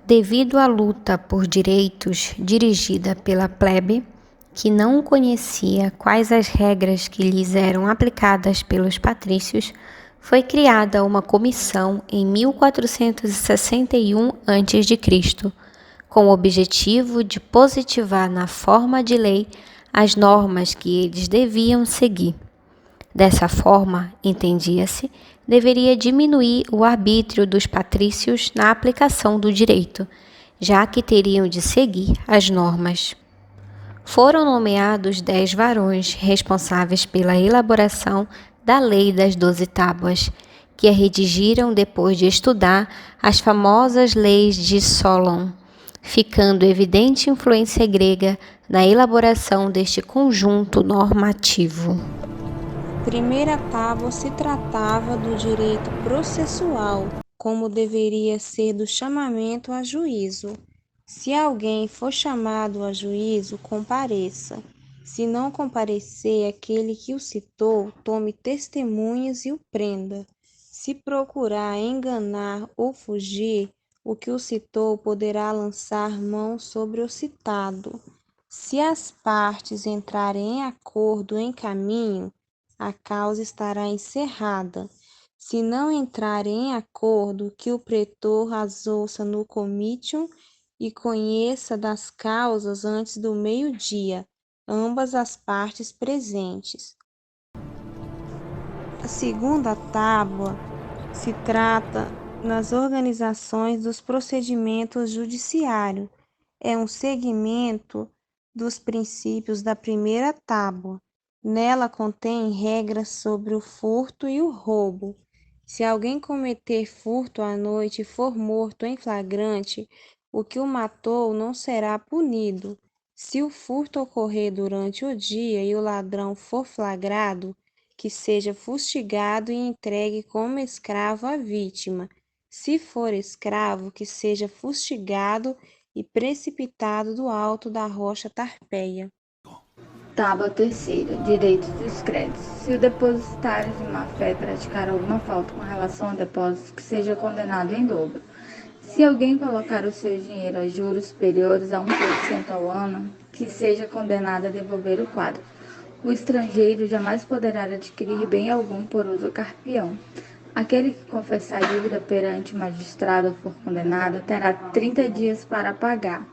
Devido à luta por direitos dirigida pela plebe, que não conhecia quais as regras que lhes eram aplicadas pelos patrícios, foi criada uma comissão em 1461 a.C., com o objetivo de positivar na forma de lei as normas que eles deviam seguir. Dessa forma, entendia-se, deveria diminuir o arbítrio dos patrícios na aplicação do direito, já que teriam de seguir as normas. Foram nomeados 10 varões responsáveis pela elaboração da Lei das 12 Tábuas, que a redigiram depois de estudar as famosas leis de Solon, ficando evidente influência grega na elaboração deste conjunto normativo. Primeira tábua se tratava do direito processual, como deveria ser do chamamento a juízo. Se alguém for chamado a juízo, compareça. Se não comparecer, aquele que o citou, tome testemunhas e o prenda. Se procurar enganar ou fugir, o que o citou poderá lançar mão sobre o citado. Se as partes entrarem em acordo em caminho, a causa estará encerrada. Se não entrarem em acordo, que o pretor as ouça no comitium e conheça das causas antes do meio-dia, ambas as partes presentes. A segunda tábua se trata nas organizações dos procedimentos judiciários. É um segmento dos princípios da primeira tábua. Nela contém regras sobre o furto e o roubo. Se alguém cometer furto à noite e for morto em flagrante, o que o matou não será punido. Se o furto ocorrer durante o dia e o ladrão for flagrado, que seja fustigado e entregue como escravo à vítima. Se for escravo, que seja fustigado e precipitado do alto da rocha Tarpeia. Tábua terceira. Direitos dos créditos. Se o depositário de má-fé praticar alguma falta com relação ao depósito, que seja condenado em dobro. Se alguém colocar o seu dinheiro a juros superiores a 1% ao ano, que seja condenado a devolver o quadro. O estrangeiro jamais poderá adquirir bem algum por uso carpião. Aquele que confessar a dívida perante o magistrado ou for condenado terá 30 dias para pagar.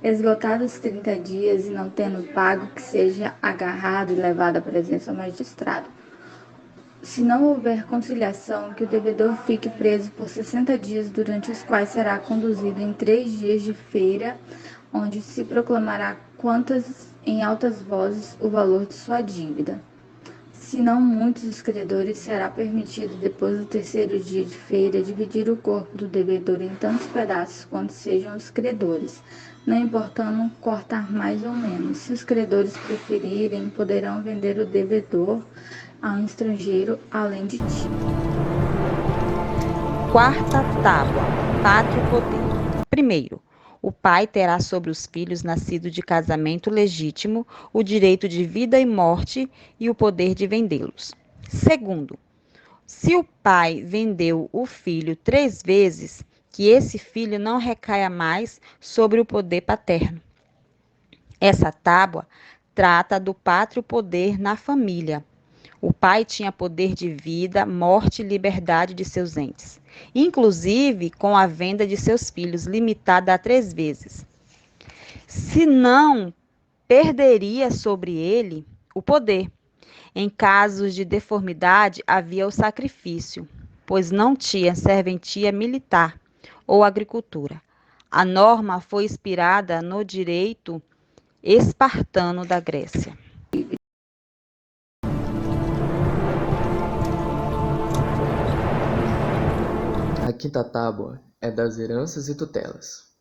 Esgotados 30 dias e não tendo pago, que seja agarrado e levado à presença do magistrado. Se não houver conciliação, que o devedor fique preso por 60 dias, durante os quais será conduzido em 3 dias de feira, onde se proclamará quantas em altas vozes o valor de sua dívida. Se não muitos os credores, será permitido, depois do terceiro dia de feira, dividir o corpo do devedor em tantos pedaços quanto sejam os credores, não importando cortar mais ou menos. Se os credores preferirem, poderão vender o devedor a um estrangeiro além de ti. Quarta tábua. Pátrio poder. Primeiro, o pai terá sobre os filhos nascidos de casamento legítimo o direito de vida e morte e o poder de vendê-los. Segundo, se o pai vendeu o filho 3 vezes, que esse filho não recaia mais sobre o poder paterno. Essa tábua trata do pátrio poder na família. O pai tinha poder de vida, morte e liberdade de seus entes, inclusive com a venda de seus filhos, limitada a 3 vezes. Se não, perderia sobre ele o poder. Em casos de deformidade, havia o sacrifício, pois não tinha serventia militar ou agricultura. A norma foi inspirada no direito espartano da Grécia. A quinta tábua é das heranças e tutelas.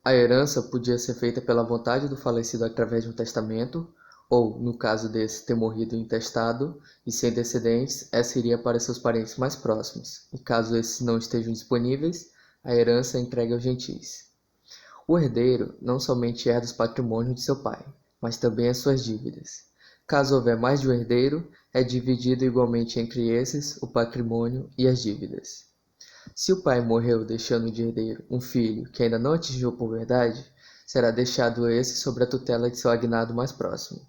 A herança podia ser feita pela vontade do falecido através de um testamento, ou, no caso desse ter morrido intestado e sem descendentes, essa iria para seus parentes mais próximos, e caso esses não estejam disponíveis, a herança é entregue aos gentis. O herdeiro não somente herda os patrimônios de seu pai, mas também as suas dívidas. Caso houver mais de um herdeiro, é dividido igualmente entre esses o patrimônio e as dívidas. Se o pai morreu deixando de herdeiro um filho que ainda não atingiu a puberdade, será deixado esse sob a tutela de seu agnado mais próximo.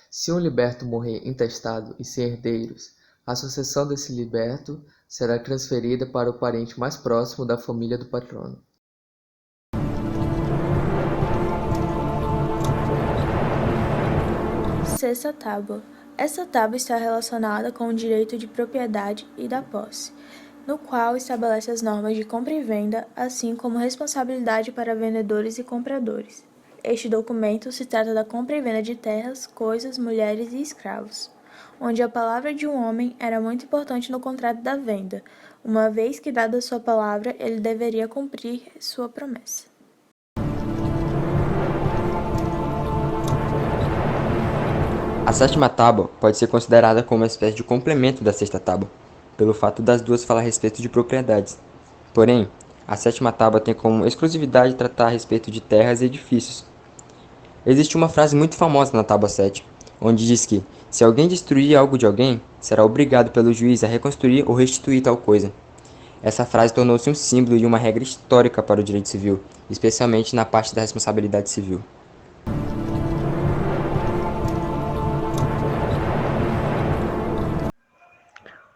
Se um liberto morrer intestado e sem herdeiros, a sucessão desse liberto será transferida para o parente mais próximo da família do patrono. Sexta tábua. Esta tábua está relacionada com o direito de propriedade e da posse, no qual estabelece as normas de compra e venda, assim como responsabilidade para vendedores e compradores. Este documento se trata da compra e venda de terras, coisas, mulheres e escravos, onde a palavra de um homem era muito importante no contrato da venda, uma vez que, dada sua palavra, ele deveria cumprir sua promessa. A sétima tábua pode ser considerada como uma espécie de complemento da sexta tábua, pelo fato das duas falar a respeito de propriedades. Porém, a sétima tábua tem como exclusividade tratar a respeito de terras e edifícios. Existe uma frase muito famosa na tábua 7, onde diz que, se alguém destruir algo de alguém, será obrigado pelo juiz a reconstruir ou restituir tal coisa. Essa frase tornou-se um símbolo e uma regra histórica para o direito civil, especialmente na parte da responsabilidade civil.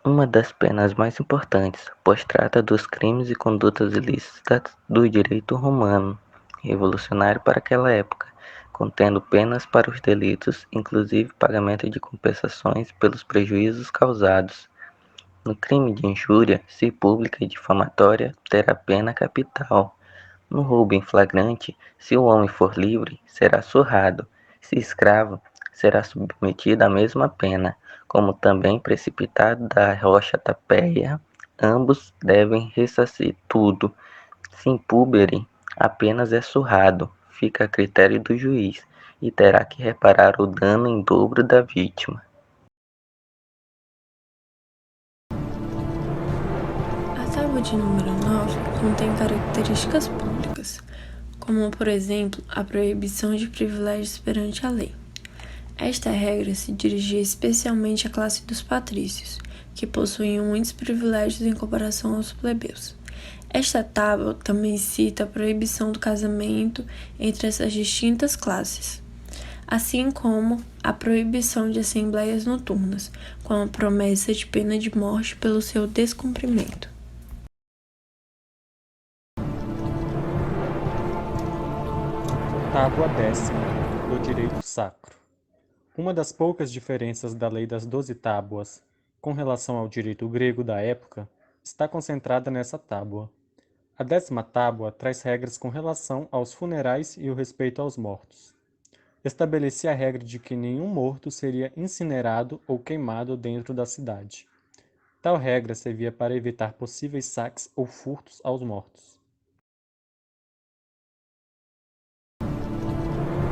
Uma das penas mais importantes, pois trata dos crimes e condutas ilícitas do direito romano, revolucionário para aquela época, contendo penas para os delitos, inclusive pagamento de compensações pelos prejuízos causados. No crime de injúria, se pública e difamatória, terá pena capital. No roubo em flagrante, se o homem for livre, será surrado. Se escravo, será submetido à mesma pena, como também precipitado da rocha tapéia. Ambos devem ressarcir tudo. Se impúbere, apenas é surrado, fica a critério do juiz, e terá que reparar o dano em dobro da vítima. A tábua de número 9 contém características públicas, como, por exemplo, a proibição de privilégios perante a lei. Esta regra se dirigia especialmente à classe dos patrícios, que possuíam muitos privilégios em comparação aos plebeus. Esta tábua também cita a proibição do casamento entre essas distintas classes, assim como a proibição de assembleias noturnas, com a promessa de pena de morte pelo seu descumprimento. Tábua 10ª, do direito sacro. Uma das poucas diferenças da lei das 12 tábuas com relação ao direito grego da época está concentrada nessa tábua. A 10ª tábua traz regras com relação aos funerais e o respeito aos mortos. Estabelecia a regra de que nenhum morto seria incinerado ou queimado dentro da cidade. Tal regra servia para evitar possíveis saques ou furtos aos mortos.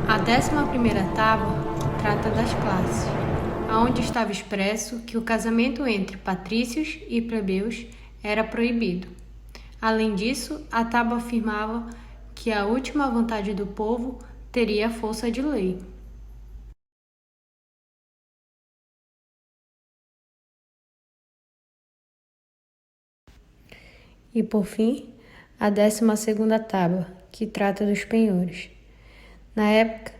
A 11ª tábua trata das classes, aonde estava expresso que o casamento entre patrícios e plebeus era proibido. Além disso, a tábua afirmava que a última vontade do povo teria força de lei. E por fim, a 12ª tábua, que trata dos penhores. Na época,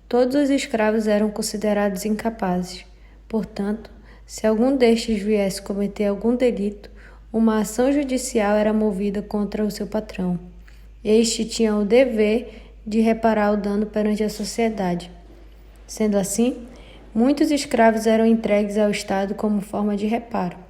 todos os escravos eram considerados incapazes. Portanto, se algum destes viesse cometer algum delito, uma ação judicial era movida contra o seu patrão. Este tinha o dever de reparar o dano perante a sociedade. Sendo assim, muitos escravos eram entregues ao Estado como forma de reparo.